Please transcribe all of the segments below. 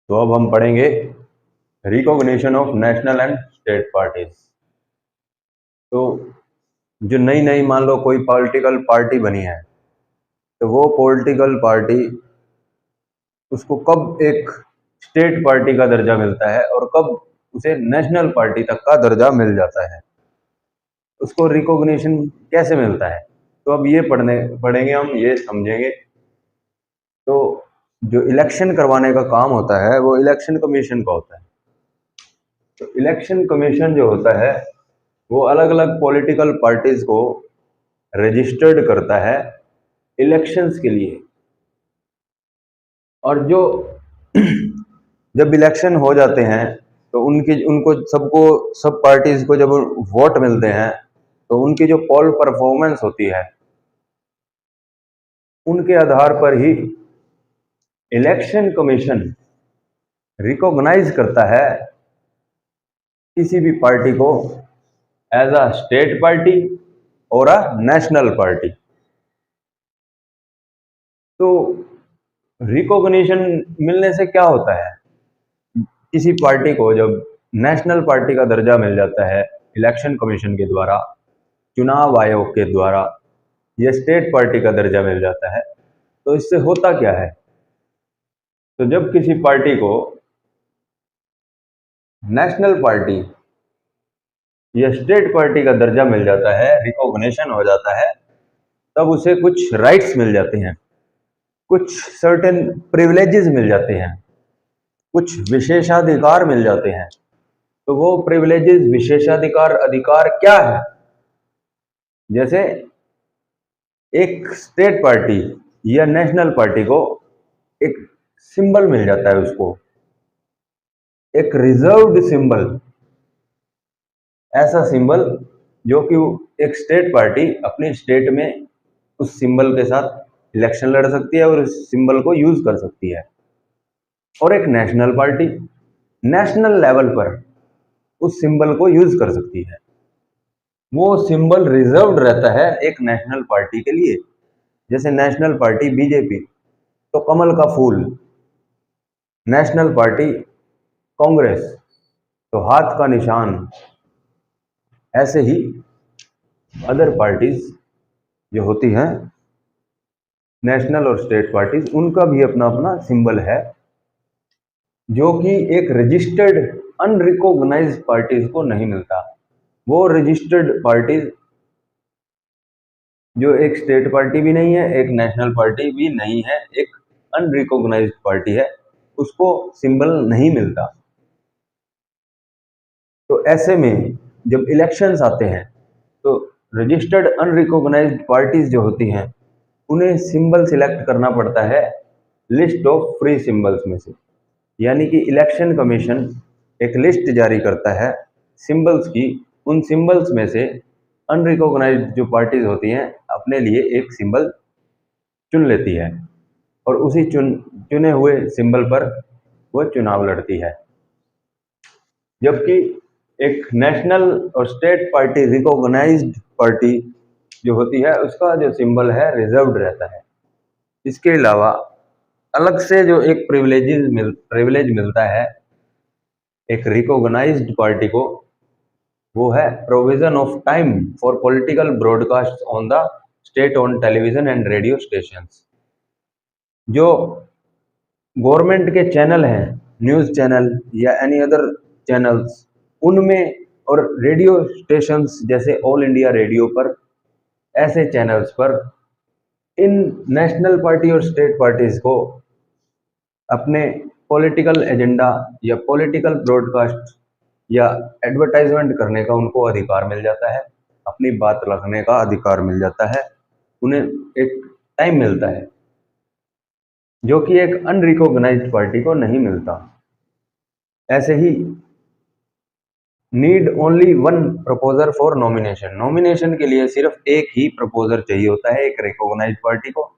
तो अब हम पढ़ेंगे recognition of national and state parties. तो जो नई नई मान लो कोई पॉलिटिकल पार्टी बनी है, तो वो पॉलिटिकल पार्टी उसको कब एक स्टेट पार्टी का दर्जा मिलता है और कब उसे नेशनल पार्टी तक का दर्जा मिल जाता है, उसको रिकॉग्निशन कैसे मिलता है। तो अब ये पढ़ेंगे हम, ये समझेंगे। तो जो इलेक्शन करवाने का काम होता है वो इलेक्शन कमीशन का होता है। तो इलेक्शन कमीशन जो होता है वो अलग अलग पॉलिटिकल पार्टीज को रजिस्टर्ड करता है इलेक्शंस के लिए। और जो जब इलेक्शन हो जाते हैं तो उनको सब पार्टीज को जब वोट मिलते हैं तो उनकी जो पोल परफॉर्मेंस होती है उनके आधार पर ही इलेक्शन कमीशन रिकॉग्नाइज करता है किसी भी पार्टी को एज अ स्टेट पार्टी और अ नेशनल पार्टी। तो रिकॉग्निशन मिलने से क्या होता है, किसी पार्टी को जब नेशनल पार्टी का दर्जा मिल जाता है इलेक्शन कमीशन के द्वारा, चुनाव आयोग के द्वारा, ये स्टेट पार्टी का दर्जा मिल जाता है, तो इससे होता क्या है। तो जब किसी पार्टी को नेशनल पार्टी या स्टेट पार्टी का दर्जा मिल जाता है, रिकॉग्निशन हो जाता है, तब उसे कुछ राइट्स मिल जाते हैं, कुछ सर्टेन प्रिविलेजेस मिल जाते हैं, कुछ विशेषाधिकार मिल जाते हैं। तो वो प्रिविलेजेस, विशेषाधिकार, अधिकार क्या है? जैसे एक स्टेट पार्टी या नेशनल पार्टी को एक सिंबल मिल जाता है, उसको एक रिजर्व्ड सिंबल, ऐसा सिंबल जो कि एक स्टेट पार्टी अपने स्टेट में उस सिंबल के साथ इलेक्शन लड़ सकती है और उस सिंबल को यूज कर सकती है। और एक नेशनल पार्टी नेशनल लेवल पर उस सिंबल को यूज कर सकती है। वो सिंबल रिजर्व्ड रहता है एक नेशनल पार्टी के लिए। जैसे नेशनल पार्टी बीजेपी तो कमल का फूल, नेशनल पार्टी कांग्रेस तो हाथ का निशान। ऐसे ही अदर पार्टीज जो होती हैं, नेशनल और स्टेट पार्टीज, उनका भी अपना अपना सिंबल है, जो कि एक रजिस्टर्ड अनरिकॉग्नाइज्ड पार्टीज को नहीं मिलता। वो रजिस्टर्ड पार्टीज जो एक स्टेट पार्टी भी नहीं है, एक नेशनल पार्टी भी नहीं है, एक अनरिकॉग्नाइज्ड पार्टी है, उसको सिंबल नहीं मिलता। तो ऐसे में जब इलेक्शंस आते हैं तो रजिस्टर्ड अनरिकॉग्नाइज्ड पार्टीज जो होती हैं उन्हें सिंबल सिलेक्ट करना पड़ता है लिस्ट ऑफ फ्री सिंबल्स में से। यानी कि इलेक्शन कमीशन एक लिस्ट जारी करता है सिंबल्स की, उन सिंबल्स में से अनरिकॉग्नाइज्ड जो पार्टीज होती हैं अपने लिए एक सिंबल चुन लेती है और उसी चुने हुए सिंबल पर वो चुनाव लड़ती है। जबकि एक नेशनल और स्टेट पार्टी रिकॉग्नाइज्ड पार्टी जो होती है उसका जो सिंबल है रिजर्व्ड रहता है। इसके अलावा अलग से जो एक प्रिविलेज मिलता है एक रिकॉग्नाइज्ड पार्टी को, वो है provision of time for political broadcast on the state on television and radio stations. जो गवर्नमेंट के चैनल हैं, न्यूज़ चैनल या एनी अदर चैनल्स, उनमें और रेडियो स्टेशंस जैसे ऑल इंडिया रेडियो पर, ऐसे चैनल्स पर इन नेशनल पार्टी और स्टेट पार्टीज को अपने पॉलिटिकल एजेंडा या पॉलिटिकल ब्रॉडकास्ट या एडवर्टाइजमेंट करने का उनको अधिकार मिल जाता है, अपनी बात रखने का अधिकार मिल जाता है। उन्हें एक टाइम मिलता है जो कि एक अनरिकॉग्नाइज्ड पार्टी को नहीं मिलता। ऐसे ही need only one proposer for nomination, nomination के लिए सिर्फ एक ही प्रपोजर चाहिए होता है एक रिकॉग्नाइज्ड पार्टी को,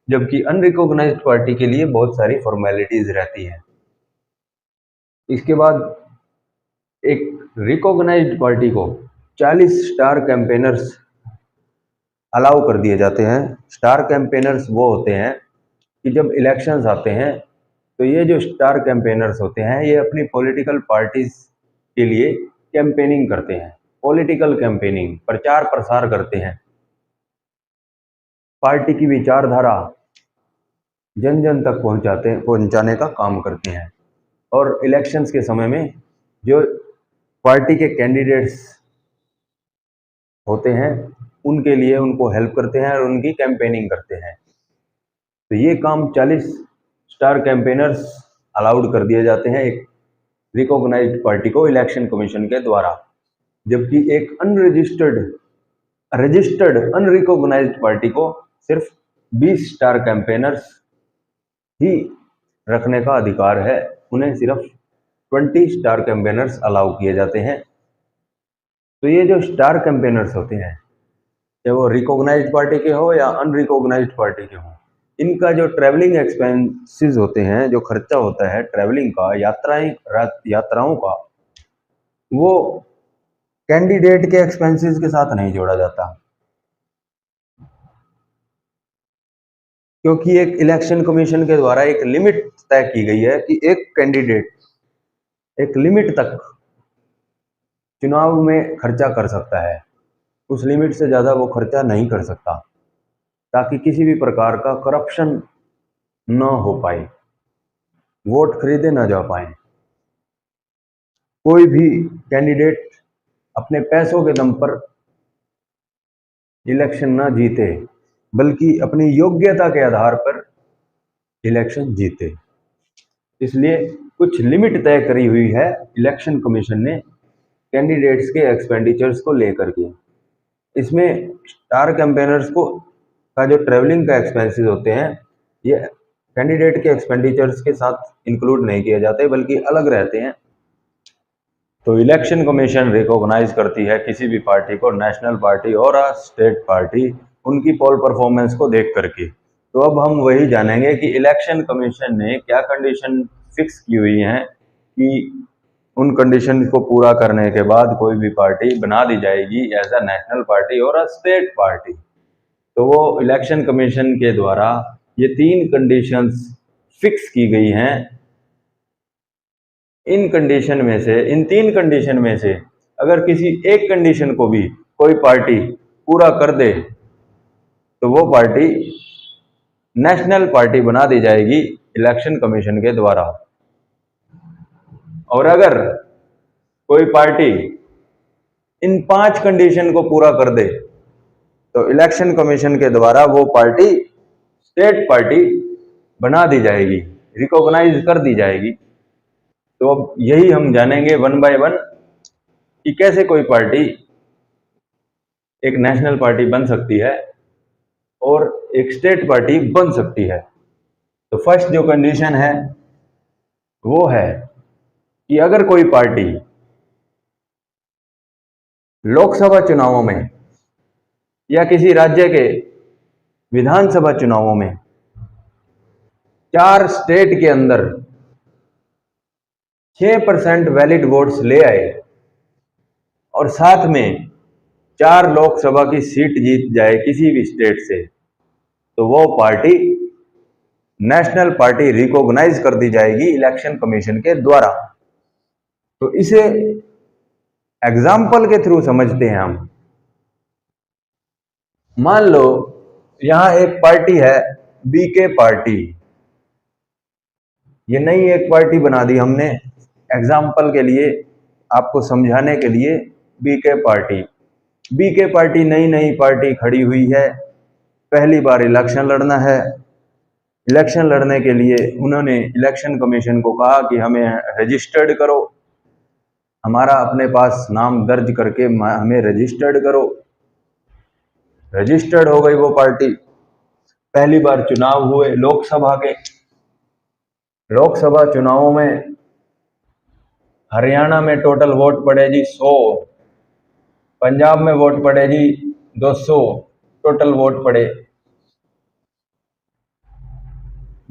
जबकि अनरिकॉग्नाइज्ड पार्टी के लिए बहुत सारी फॉर्मेलिटीज रहती हैं। इसके बाद एक रिकॉग्नाइज्ड पार्टी को 40 स्टार कैंपेनर्स अलाउ कर दिए जाते हैं। स्टार कैंपेनर्स वो होते हैं कि जब इलेक्शंस आते हैं तो ये जो स्टार कैंपेनर्स होते हैं ये अपनी पॉलिटिकल पार्टीज के लिए कैंपेनिंग करते हैं, पॉलिटिकल कैंपेनिंग, प्रचार प्रसार करते हैं, पार्टी की विचारधारा जन जन तक पहुंचाने का काम करते हैं। और इलेक्शंस के समय में जो पार्टी के कैंडिडेट्स होते हैं उनके लिए उनको हेल्प करते हैं और उनकी कैंपेनिंग करते हैं। तो ये काम 40 स्टार कैंपेनर्स अलाउड कर दिए जाते हैं एक रिकॉग्नाइज्ड पार्टी को इलेक्शन कमीशन के द्वारा, जबकि एक रजिस्टर्ड अनरिकॉग्नाइज्ड पार्टी को सिर्फ 20 स्टार कैंपेनर्स ही रखने का अधिकार है, उन्हें सिर्फ 20 स्टार कैंपेनर्स अलाउ किए जाते हैं। तो ये जो स्टार कैंपेनर्स होते हैं चाहे वो रिकॉग्नाइज्ड पार्टी के हो या अनरिकॉग्नाइज्ड पार्टी के हो, इनका जो ट्रैवलिंग एक्सपेंसेस होते हैं, जो खर्चा होता है ट्रैवलिंग का, यात्राओं का, वो कैंडिडेट के एक्सपेंसेस के साथ नहीं जोड़ा जाता, क्योंकि एक इलेक्शन कमीशन के द्वारा एक लिमिट तय की गई है कि एक कैंडिडेट एक लिमिट तक चुनाव में खर्चा कर सकता है, उस लिमिट से ज़्यादा वो खर्चा नहीं कर सकता, ताकि किसी भी प्रकार का करप्शन न हो पाए, वोट खरीदे न जा पाए, कोई भी कैंडिडेट अपने पैसों के दम पर इलेक्शन न जीते, बल्कि अपनी योग्यता के आधार पर इलेक्शन जीते। इसलिए कुछ लिमिट तय करी हुई है इलेक्शन कमीशन ने कैंडिडेट्स के एक्सपेंडिचर्स को लेकर के। इसमें स्टार कैंपेनर्स का जो ट्रैवलिंग का एक्सपेंसेस होते हैं ये कैंडिडेट के एक्सपेंडिचर्स के साथ इंक्लूड नहीं किए जाते, बल्कि अलग रहते हैं। तो इलेक्शन कमीशन रिकॉग्नाइज करती है किसी भी पार्टी को, नेशनल पार्टी और स्टेट पार्टी, उनकी पोल परफॉर्मेंस को देख करके। तो अब हम वही जानेंगे कि इलेक्शन कमीशन ने क्या कंडीशन फिक्स की हुई हैं कि उन कंडीशन को पूरा करने के बाद कोई भी पार्टी बना दी जाएगी एज अ नेशनल पार्टी और अ स्टेट पार्टी। तो वो इलेक्शन कमीशन के द्वारा ये 3 कंडीशंस फिक्स की गई हैं। इन 3 कंडीशन में से अगर किसी एक कंडीशन को भी कोई पार्टी पूरा कर दे तो वो पार्टी नेशनल पार्टी बना दी जाएगी इलेक्शन कमीशन के द्वारा। और अगर कोई पार्टी इन 5 कंडीशन को पूरा कर दे तो इलेक्शन कमीशन के द्वारा वो पार्टी स्टेट पार्टी बना दी जाएगी, रिकॉग्नाइज कर दी जाएगी। तो अब यही हम जानेंगे 1 बाय 1 कि कैसे कोई पार्टी एक नेशनल पार्टी बन सकती है और एक स्टेट पार्टी बन सकती है। तो फर्स्ट जो कंडीशन है वो है कि अगर कोई पार्टी लोकसभा चुनावों में या किसी राज्य के विधानसभा चुनावों में 4 स्टेट के अंदर 6% वैलिड वोट्स ले आए और साथ में 4 लोकसभा की सीट जीत जाए किसी भी स्टेट से, तो वो पार्टी नेशनल पार्टी रिकॉग्नाइज कर दी जाएगी इलेक्शन कमीशन के द्वारा। तो इसे एग्जाम्पल के थ्रू समझते हैं हम। मान लो यहां एक पार्टी है बीके पार्टी, ये नई एक पार्टी बना दी हमने एग्जाम्पल के लिए, आपको समझाने के लिए। बीके पार्टी नई पार्टी खड़ी हुई है, पहली बार इलेक्शन लड़ना है। इलेक्शन लड़ने के लिए उन्होंने इलेक्शन कमीशन को कहा कि हमें रजिस्टर्ड करो, हमारा अपने पास नाम दर्ज करके हमें रजिस्टर्ड करो। रजिस्टर्ड हो गई वो पार्टी। पहली बार चुनाव हुए लोकसभा चुनावों में हरियाणा में टोटल वोट पड़े जी 100, पंजाब में वोट पड़े जी 200 टोटल वोट पड़े,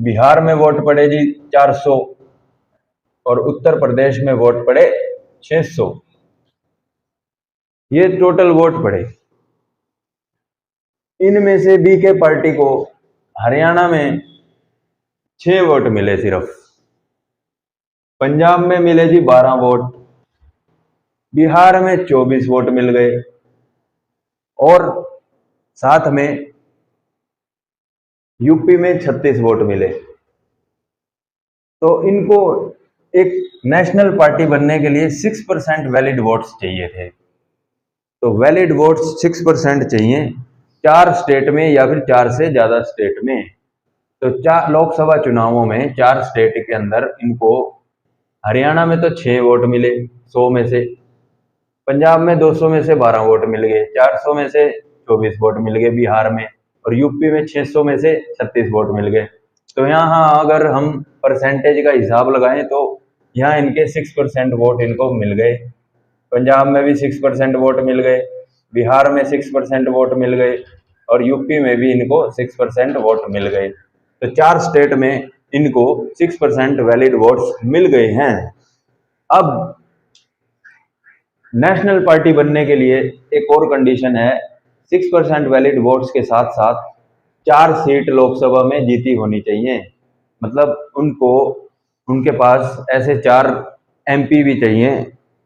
बिहार में वोट पड़े जी 400 और उत्तर प्रदेश में वोट पड़े 600। ये टोटल वोट पड़े। इनमें से बीके पार्टी को हरियाणा में 6 वोट मिले सिर्फ, पंजाब में मिले जी 12 वोट, बिहार में 24 वोट मिल गए, और साथ में यूपी में 36 वोट मिले। तो इनको एक नेशनल पार्टी बनने के लिए 6% वैलिड वोट्स चाहिए थे। तो वैलिड वोट्स 6% चाहिए 4 स्टेट में या फिर 4 से ज्यादा स्टेट में। तो 4 लोकसभा चुनावों में 4 स्टेट के अंदर इनको, हरियाणा में तो 6 वोट मिले 100 में से, पंजाब में 200 में से 12 वोट मिल गए, 400 में से 24 वोट मिल गए बिहार में, और यूपी में 600 में से 36 वोट मिल गए। तो यहाँ अगर हम परसेंटेज का हिसाब लगाएं तो यहाँ इनके 6% वोट इनको मिल गए, पंजाब में भी 6% वोट मिल गए, बिहार में 6% वोट मिल गए, और यूपी में भी इनको 6% वोट मिल गए। तो 4 स्टेट में इनको 6% वैलिड वोट्स मिल गए हैं। अब नेशनल पार्टी बनने के लिए एक और कंडीशन है, 6% वैलिड वोट्स के साथ साथ 4 सीट लोकसभा में जीती होनी चाहिए। मतलब उनको, उनके पास ऐसे 4 एमपी भी चाहिए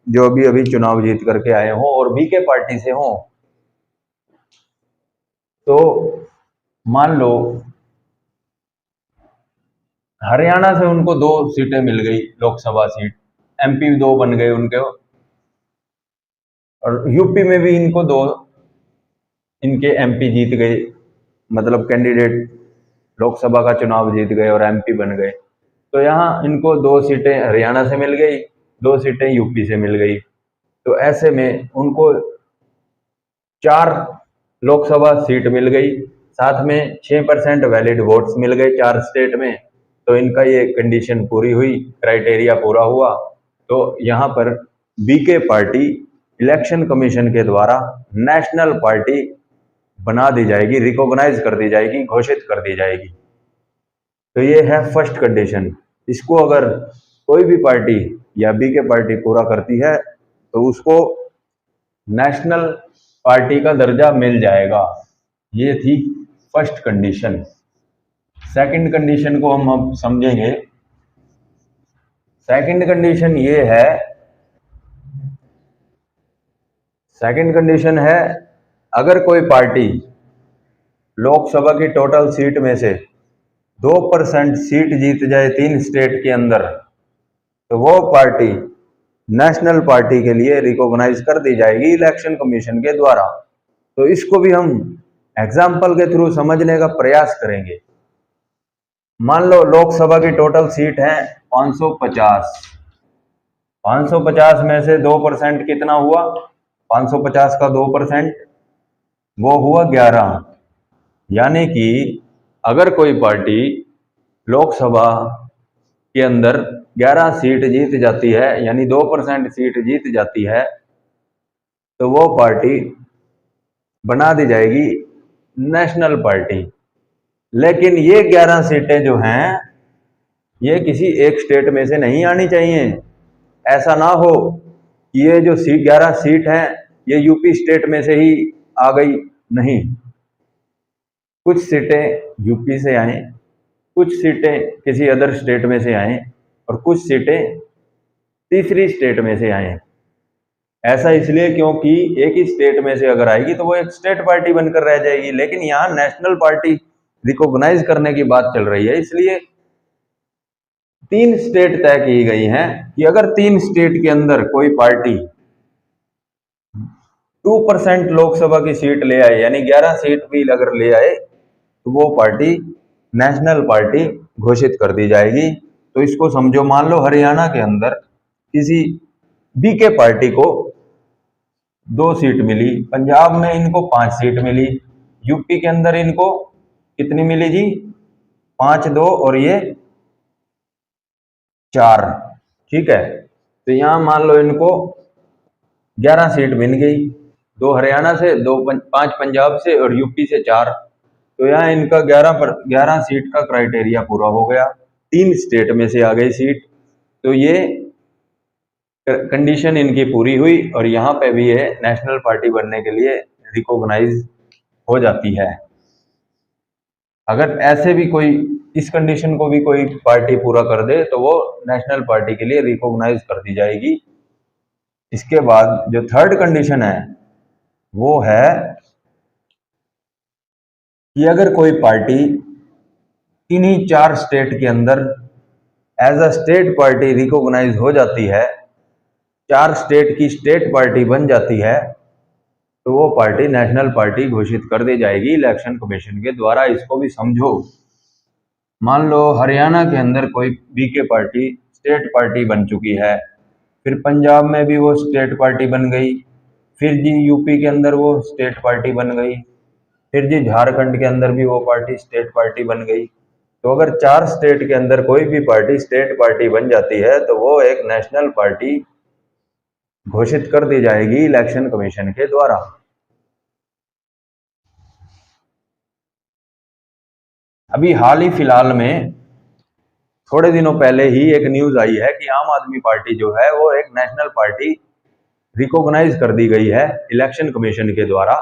जो अभी अभी चुनाव जीत करके आए हों और बीके पार्टी से हों। तो मान लो हरियाणा से उनको 2 सीटें मिल गई लोकसभा सीट, एमपी 2 बन गए उनके, और यूपी में भी इनको 2 इनके एमपी जीत गए, मतलब कैंडिडेट लोकसभा का चुनाव जीत गए और एमपी बन गए। तो यहाँ इनको 2 सीटें हरियाणा से मिल गई, 2 सीटें यूपी से मिल गई। तो ऐसे में उनको 4 लोकसभा सीट मिल गई, साथ में 6% वैलिड वोट्स मिल गए 4 स्टेट में। तो इनका ये कंडीशन पूरी हुई, क्राइटेरिया पूरा हुआ। तो यहाँ पर बीके पार्टी इलेक्शन कमीशन के द्वारा नेशनल पार्टी बना दी जाएगी, रिकॉग्नाइज कर दी जाएगी, घोषित कर दी जाएगी। तो ये है फर्स्ट कंडीशन। इसको अगर कोई भी पार्टी या बीके पार्टी पूरा करती है तो उसको नेशनल पार्टी का दर्जा मिल जाएगा। ये थी फर्स्ट कंडीशन। सेकंड कंडीशन को हम अब समझेंगे। सेकंड कंडीशन ये है, सेकंड कंडीशन है, अगर कोई पार्टी लोकसभा की टोटल सीट में से 2% सीट जीत जाए 3 स्टेट के अंदर, तो वो पार्टी नेशनल पार्टी के लिए रिकॉग्नाइज कर दी जाएगी इलेक्शन कमीशन के द्वारा। तो इसको भी हम एग्जाम्पल के थ्रू समझने का प्रयास करेंगे। मान लो लोकसभा की टोटल सीट है 550, 550 में से 2% कितना हुआ, 550 का 2% वो हुआ 11। यानी कि अगर कोई पार्टी लोकसभा के अंदर 11 सीट जीत जाती है, यानी 2% सीट जीत जाती है, तो वो पार्टी बना दी जाएगी नेशनल पार्टी। लेकिन ये 11 सीटें जो हैं, ये किसी एक स्टेट में से नहीं आनी चाहिए। ऐसा ना हो कि ये जो 11 सीट हैं ये यूपी स्टेट में से ही आ गई, नहीं। कुछ सीटें यूपी से आए, कुछ सीटें किसी अदर स्टेट में से आए, और कुछ सीटें तीसरी स्टेट में से आए। ऐसा इसलिए क्योंकि एक ही स्टेट में से अगर आएगी तो वो एक स्टेट पार्टी बनकर रह जाएगी, लेकिन यहाँ नेशनल पार्टी रिकॉग्नाइज करने की बात चल रही है। इसलिए 3 स्टेट तय की गई हैं कि अगर 3 स्टेट के अंदर कोई पार्टी 2% लोकसभा की सीट ले आए, यानी 11 सीट भी अगर ले आए, तो वो पार्टी नेशनल पार्टी घोषित कर दी जाएगी। तो इसको समझो, मान लो हरियाणा के अंदर किसी बीके पार्टी को 2 सीट मिली, पंजाब में इनको 5 सीट मिली, यूपी के अंदर इनको कितनी मिली जी, 5 2 और ये 4, ठीक है। तो यहाँ मान लो इनको 11 सीट मिल गई, 2 हरियाणा से, 5 पंजाब से और यूपी से 4। तो यहाँ इनका 11 सीट का क्राइटेरिया पूरा हो गया, 3 स्टेट में से आ गई सीट। तो ये कंडीशन इनकी पूरी हुई और यहाँ पे भी ये नेशनल पार्टी बनने के लिए रिकॉग्नाइज हो जाती है। अगर ऐसे भी कोई इस कंडीशन को भी कोई पार्टी पूरा कर दे तो वो नेशनल पार्टी के लिए रिकॉग्नाइज कर दी जाएगी। इसके बाद जो थर्ड कंडीशन है वो है कि अगर कोई पार्टी इन्हीं 4 स्टेट के अंदर as a state party recognise हो जाती है, 4 स्टेट की स्टेट पार्टी बन जाती है, तो वो पार्टी नेशनल पार्टी घोषित कर दी जाएगी इलेक्शन कमीशन के द्वारा। इसको भी समझो। मान लो हरियाणा के अंदर कोई बीके पार्टी स्टेट पार्टी बन चुकी है, फिर पंजाब में भी वो स्टेट पार्टी बन गई, फिर जी यूपी के अंदर वो स्टेट पार्टी बन गई, फिर जी झारखंड के अंदर भी वो पार्टी स्टेट पार्टी बन गई। तो अगर 4 स्टेट के अंदर कोई भी पार्टी स्टेट पार्टी बन जाती है तो वो एक नेशनल पार्टी घोषित कर दी जाएगी इलेक्शन कमीशन के द्वारा। अभी हाल ही फिलहाल में थोड़े दिनों पहले ही एक न्यूज आई है कि आम आदमी पार्टी जो है वो एक नेशनल पार्टी रिकॉग्नाइज कर दी गई है इलेक्शन कमीशन के द्वारा।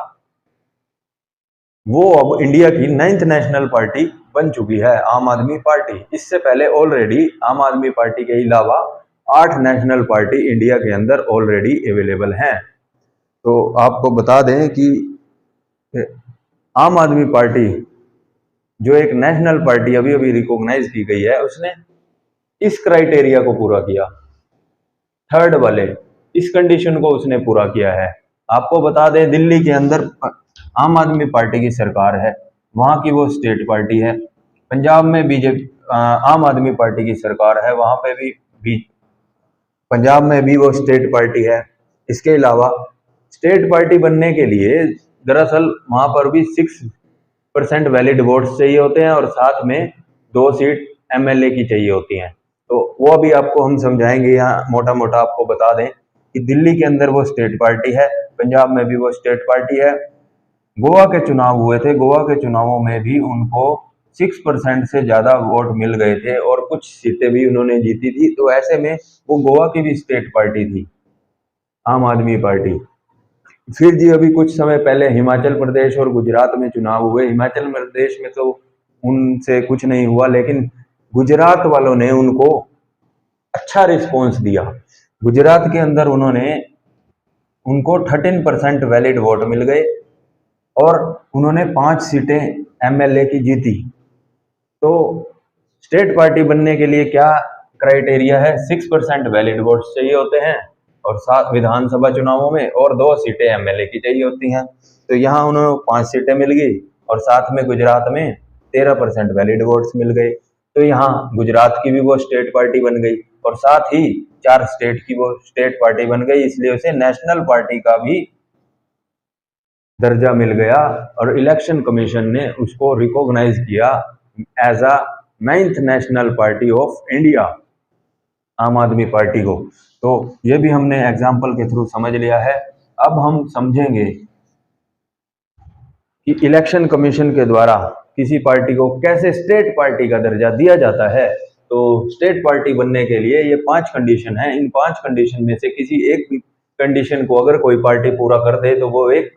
वो अब इंडिया की 9th नेशनल पार्टी बन चुकी है आम आदमी पार्टी। इससे पहले ऑलरेडी आम आदमी पार्टी के अलावा 8 नेशनल पार्टी इंडिया के अंदर ऑलरेडी अवेलेबल हैं। तो आपको बता दें कि आम आदमी पार्टी जो एक नेशनल पार्टी अभी अभी रिकॉग्नाइज की गई है, उसने इस क्राइटेरिया को पूरा किया, थर्ड वाले इस कंडीशन को उसने पूरा किया है। आपको बता दें दिल्ली के अंदर आम आदमी पार्टी की सरकार है, वहां की वो स्टेट पार्टी है। पंजाब में बीजेपी आम आदमी पार्टी की सरकार है, वहां पे भी पंजाब में भी वो स्टेट पार्टी है। इसके अलावा स्टेट पार्टी बनने के लिए दरअसल वहां पर भी 6% वैलिड वोट्स चाहिए होते हैं और साथ में 2 सीट एमएलए की चाहिए होती हैं। तो वो अभी आपको हम समझाएंगे। यहाँ मोटा मोटा आपको बता दें कि दिल्ली के अंदर वो स्टेट पार्टी है, पंजाब में भी वो स्टेट पार्टी है। गोवा के चुनाव हुए थे, गोवा के चुनावों में भी उनको 6% से ज्यादा वोट मिल गए थे और कुछ सीटें भी उन्होंने जीती थी। तो ऐसे में वो गोवा की भी स्टेट पार्टी थी आम आदमी पार्टी। फिर जी अभी कुछ समय पहले हिमाचल प्रदेश और गुजरात में चुनाव हुए। हिमाचल प्रदेश में तो उनसे कुछ नहीं हुआ, लेकिन गुजरात वालों ने उनको अच्छा रिस्पॉन्स दिया। गुजरात के अंदर उनको 13% वैलिड वोट मिल गए और उन्होंने 5 सीटें एमएलए की जीती। तो स्टेट पार्टी बनने के लिए क्या क्राइटेरिया है? 6% वैलिड वोट्स चाहिए होते हैं और 7 विधानसभा चुनावों में और 2 सीटें एमएलए की चाहिए होती हैं। तो यहाँ उन्हें 5 सीटें मिल गई और साथ में गुजरात में 13% वैलिड वोट्स मिल गए। तो यहाँ गुजरात की भी वो स्टेट पार्टी बन गई और साथ ही 4 स्टेट की वो स्टेट पार्टी बन गई, इसलिए उसे नेशनल पार्टी का भी दर्जा मिल गया और इलेक्शन कमीशन ने उसको रिकॉग्नाइज किया as a 9th national party of India, Aam Aadmi party को। तो ये भी हमने एग्जाम्पल के थ्रू समझ लिया है। अब हम समझेंगे कि इलेक्शन कमीशन के द्वारा किसी पार्टी को कैसे स्टेट पार्टी का दर्जा दिया जाता है। तो स्टेट पार्टी बनने के लिए ये 5 कंडीशन है। इन 5 कंडीशन में से किसी एक कंडीशन को अगर कोई पार्टी पूरा कर दे तो वो एक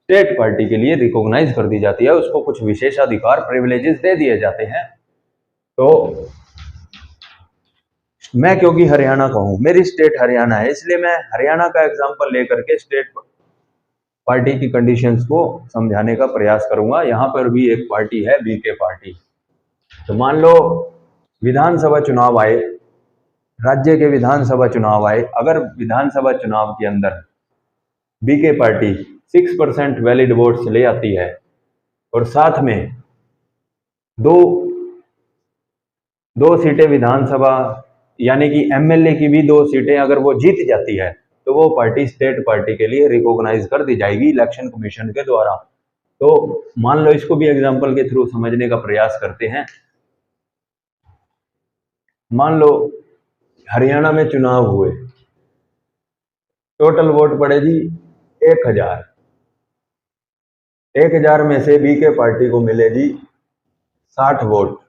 स्टेट पार्टी के लिए रिकॉग्नाइज कर दी जाती है, उसको कुछ विशेषाधिकार प्रिविलेजेस दे दिए जाते हैं। तो मैं क्योंकि हरियाणा का हूं, मेरी स्टेट हरियाणा है, इसलिए मैं हरियाणा का एग्जांपल लेकर के स्टेट पार्टी की कंडीशंस को समझाने का प्रयास करूंगा। यहाँ पर भी एक पार्टी है बीके पार्टी। तो मान लो विधानसभा चुनाव आए, राज्य के विधानसभा चुनाव आए, अगर विधानसभा चुनाव के अंदर बीके पार्टी 6% वैलिड वोट्स ले आती है और साथ में दो सीटें विधानसभा यानी कि एमएलए की भी 2 सीटें अगर वो जीत जाती है तो वो पार्टी स्टेट पार्टी के लिए रिकॉग्नाइज कर दी जाएगी इलेक्शन कमीशन के द्वारा। तो मान लो इसको भी एग्जांपल के थ्रू समझने का प्रयास करते हैं। मान लो हरियाणा में चुनाव हुए, टोटल वोट पड़े जी 1000। 1000 में से बीके पार्टी को मिले जी 60 वोट,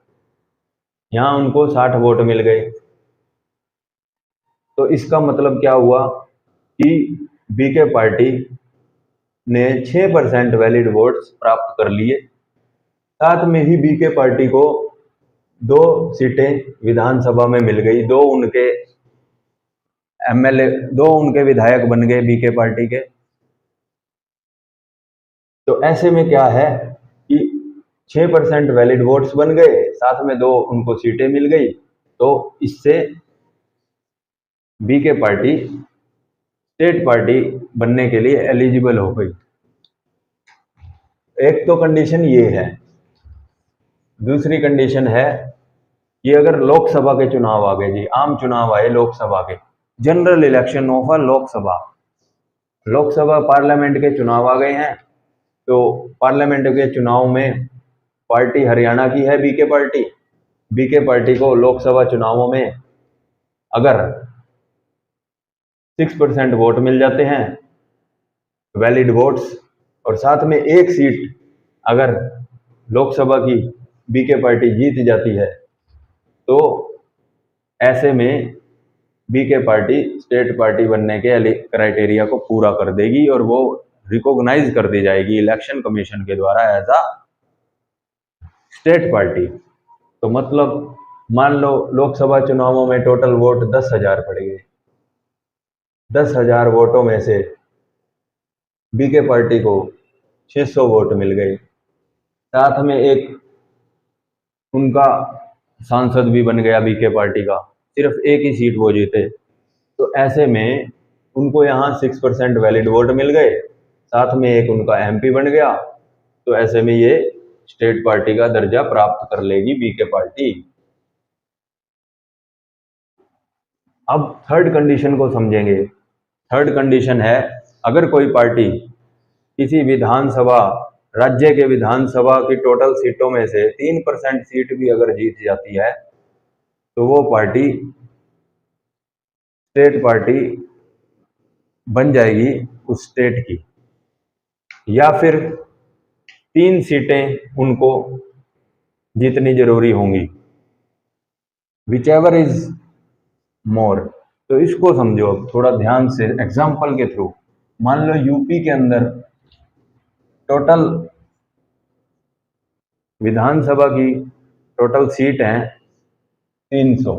यहाँ उनको 60 वोट मिल गए। तो इसका मतलब क्या हुआ कि बीके पार्टी ने 6% वैलिड वोट्स प्राप्त कर लिए साथ में ही बीके पार्टी को 2 सीटें विधानसभा में मिल गई, 2 उनके एमएलए, 2 उनके विधायक बन गए बीके पार्टी के। तो ऐसे में क्या है कि 6% वैलिड वोट्स बन गए, साथ में 2 उनको सीटें मिल गई, तो इससे बीके पार्टी स्टेट पार्टी बनने के लिए एलिजिबल हो गई। एक तो कंडीशन ये है। दूसरी कंडीशन है कि अगर लोकसभा के चुनाव आ गए जी, आम चुनाव आए लोकसभा के, general election of a Lok Sabha parliament के चुनाव आ गए हैं, तो पार्लियामेंट के चुनाव में पार्टी हरियाणा की है बीके पार्टी को लोकसभा चुनावों में अगर 6% वोट मिल जाते हैं, वैलिड वोट्स, और साथ में 1 सीट अगर लोकसभा की बीके पार्टी जीत जाती है, तो ऐसे में बीके पार्टी स्टेट पार्टी बनने के क्राइटेरिया को पूरा कर देगी और वो रिकॉग्नाइज कर दी जाएगी इलेक्शन कमीशन के द्वारा एज अ स्टेट पार्टी। तो मतलब मान लो लोकसभा चुनावों में टोटल वोट 10,000 पड़े गए, 10,000 वोटों में से बीके पार्टी को 600 वोट मिल गए, साथ में एक उनका सांसद भी बन गया बीके पार्टी का, सिर्फ एक ही सीट वो जीते, तो ऐसे में उनको यहाँ 6% वैलिड वोट मिल गए, साथ में एक उनका एमपी बन गया, तो ऐसे में ये स्टेट पार्टी का दर्जा प्राप्त कर लेगी बीके पार्टी। अब थर्ड कंडीशन को समझेंगे। थर्ड कंडीशन है, अगर कोई पार्टी किसी विधानसभा, राज्य के विधानसभा की टोटल सीटों में से 3% सीट भी अगर जीत जाती है, तो वो पार्टी स्टेट पार्टी बन जाएगी उस स्टेट की, या फिर 3 सीटें उनको जीतनी जरूरी होंगी, विच एवर इज मोर। तो इसको समझो अब थोड़ा ध्यान से एग्जाम्पल के थ्रू। मान लो यूपी के अंदर टोटल विधानसभा की टोटल सीट है 300,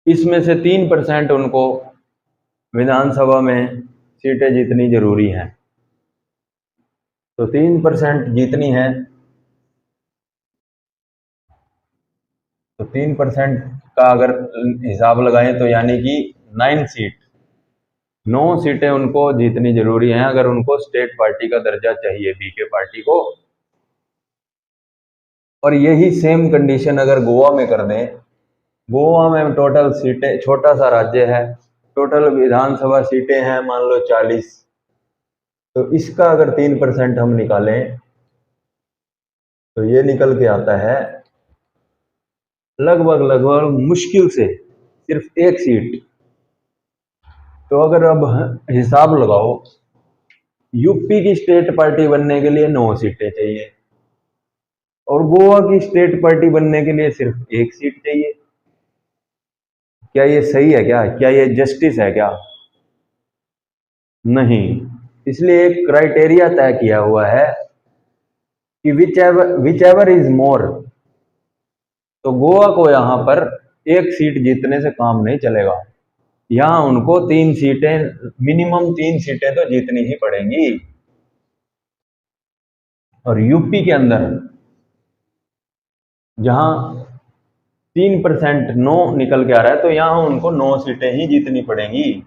इसमें से 3% उनको विधानसभा में सीटें जीतनी जरूरी हैं। तो 3% जीतनी है, तो 3% का अगर हिसाब लगाएं तो यानी कि 9 सीटें उनको जीतनी जरूरी हैं अगर उनको स्टेट पार्टी का दर्जा चाहिए बीके पार्टी को। और यही सेम कंडीशन अगर गोवा में कर दें, गोवा में टोटल सीटें, छोटा सा राज्य है, टोटल विधानसभा सीटें हैं मान लो 40, तो इसका अगर 3% हम निकालें तो ये निकल के आता है लगभग मुश्किल से सिर्फ 1 सीट। तो अगर अब हिसाब लगाओ, यूपी की स्टेट पार्टी बनने के लिए 9 सीटें चाहिए और गोवा की स्टेट पार्टी बनने के लिए सिर्फ 1 सीट चाहिए। क्या ये सही है? क्या ये जस्टिस है क्या? नहीं। इसलिए एक क्राइटेरिया तय किया हुआ है कि विच एवर इज मोर। तो गोवा को यहां पर 1 सीट जीतने से काम नहीं चलेगा, यहां उनको 3 सीटें, मिनिमम 3 सीटें तो जीतनी ही पड़ेंगी। और यूपी के अंदर जहां 3% 9 निकल के आ रहा है, तो यहां उनको 9 सीटें ही जीतनी पड़ेंगी,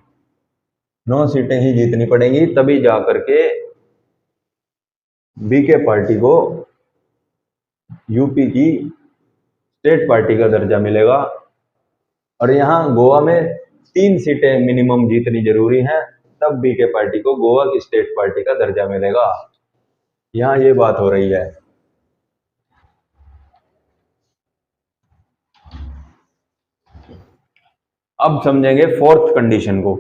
9 सीटें ही जीतनी पड़ेंगी, तभी जा करके बीके पार्टी को यूपी की स्टेट पार्टी का दर्जा मिलेगा। और यहाँ गोवा में 3 सीटें मिनिमम जीतनी जरूरी हैं, तब बीके पार्टी को गोवा की स्टेट पार्टी का दर्जा मिलेगा। यहाँ ये बात हो रही है। अब समझेंगे फोर्थ कंडीशन को।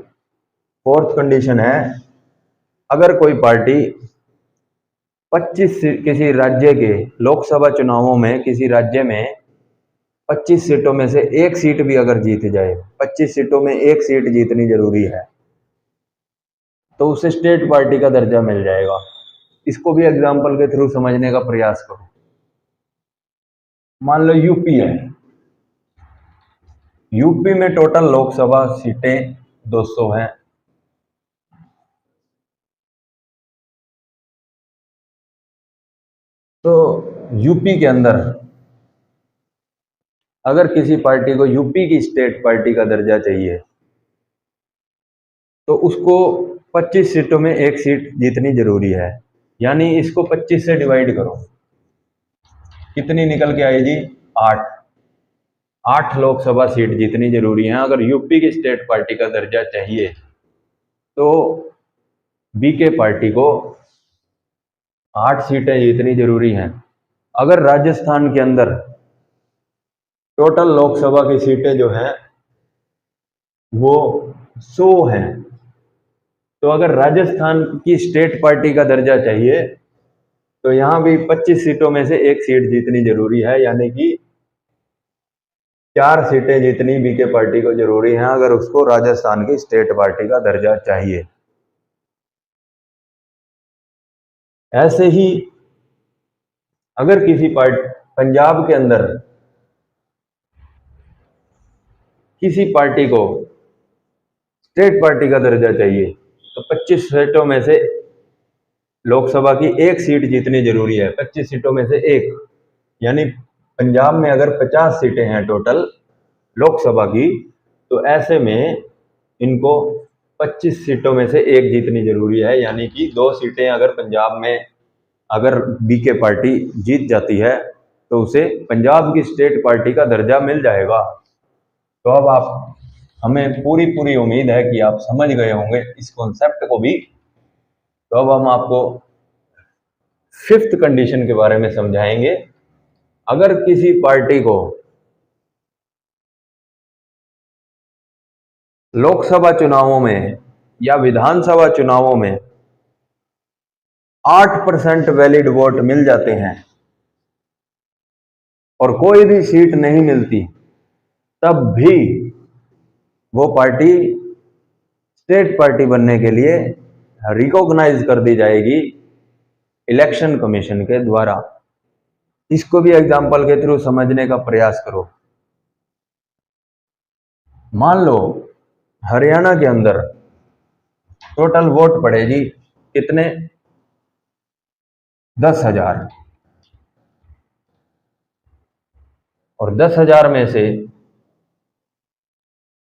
फोर्थ कंडीशन है, अगर कोई पार्टी 25 किसी राज्य के लोकसभा चुनावों में किसी राज्य में 25 सीटों में से 1 सीट भी अगर जीत जाए, 25 सीटों में 1 सीट जीतनी जरूरी है, तो उसे स्टेट पार्टी का दर्जा मिल जाएगा। इसको भी एग्जाम्पल के थ्रू समझने का प्रयास करो। मान लो यूपी है, यूपी में टोटल लोकसभा सीटें 200 हैं। तो यूपी के अंदर अगर किसी पार्टी को यूपी की स्टेट पार्टी का दर्जा चाहिए तो उसको 25 सीटों में एक सीट जीतनी जरूरी है। यानी इसको 25 से डिवाइड करो, कितनी निकल के आएगी? 8। 8 लोकसभा सीट जीतनी जरूरी है। अगर यूपी की स्टेट पार्टी का दर्जा चाहिए तो बीके पार्टी को 8 सीटें जीतनी जरूरी हैं। अगर राजस्थान के अंदर टोटल लोकसभा की सीटें जो हैं वो 100 हैं, तो अगर राजस्थान की स्टेट पार्टी का दर्जा चाहिए तो यहां भी 25 सीटों में से एक सीट जीतनी जरूरी है। यानी कि 4 सीटें जीतनी बीके पार्टी को जरूरी है अगर उसको राजस्थान की स्टेट पार्टी का दर्जा चाहिए। ऐसे ही अगर किसी पार्टी पंजाब के अंदर किसी पार्टी को स्टेट पार्टी का दर्जा चाहिए तो 25 सीटों में से लोकसभा की एक सीट जीतनी जरूरी है। 25 सीटों में से एक, यानी पंजाब में अगर 50 सीटें हैं टोटल लोकसभा की, तो ऐसे में इनको 25 सीटों में से एक जीतनी जरूरी है। यानी कि 2 सीटें अगर पंजाब में अगर बीके पार्टी जीत जाती है तो उसे पंजाब की स्टेट पार्टी का दर्जा मिल जाएगा। तो अब आप हमें पूरी उम्मीद है कि आप समझ गए होंगे इस कॉन्सेप्ट को भी। तो अब हम आपको 5th कंडीशन के बारे में समझाएंगे। अगर किसी पार्टी को लोकसभा चुनावों में या विधानसभा चुनावों में 8% वैलिड वोट मिल जाते हैं और कोई भी सीट नहीं मिलती, तब भी वो पार्टी स्टेट पार्टी बनने के लिए रिकॉग्नाइज कर दी जाएगी इलेक्शन कमीशन के द्वारा। इसको भी एग्जाम्पल के थ्रू समझने का प्रयास करो। मान लो हरियाणा के अंदर टोटल वोट पड़ेगी कितने? 10,000, और 10,000 में से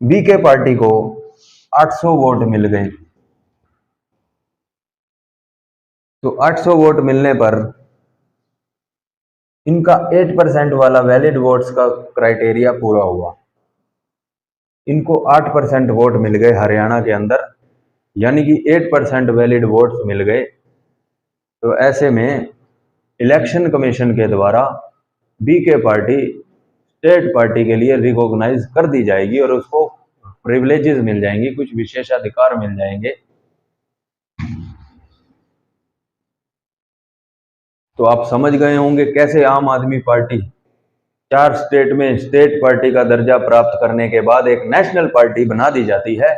बीके पार्टी को 800 वोट मिल गए। तो 800 वोट मिलने पर इनका 8% वाला वैलिड वोट्स का क्राइटेरिया पूरा हुआ। इनको 8% वोट मिल गए हरियाणा के अंदर, यानी कि 8% वैलिड वोट्स मिल गए। तो ऐसे में इलेक्शन कमीशन के द्वारा बीके पार्टी स्टेट पार्टी के लिए रिकॉग्नाइज कर दी जाएगी और उसको प्रिविलेजेस मिल जाएंगी, कुछ विशेषाधिकार मिल जाएंगे। तो आप समझ गए होंगे कैसे आम आदमी पार्टी 4 स्टेट में स्टेट पार्टी का दर्जा प्राप्त करने के बाद एक नेशनल पार्टी बना दी जाती है।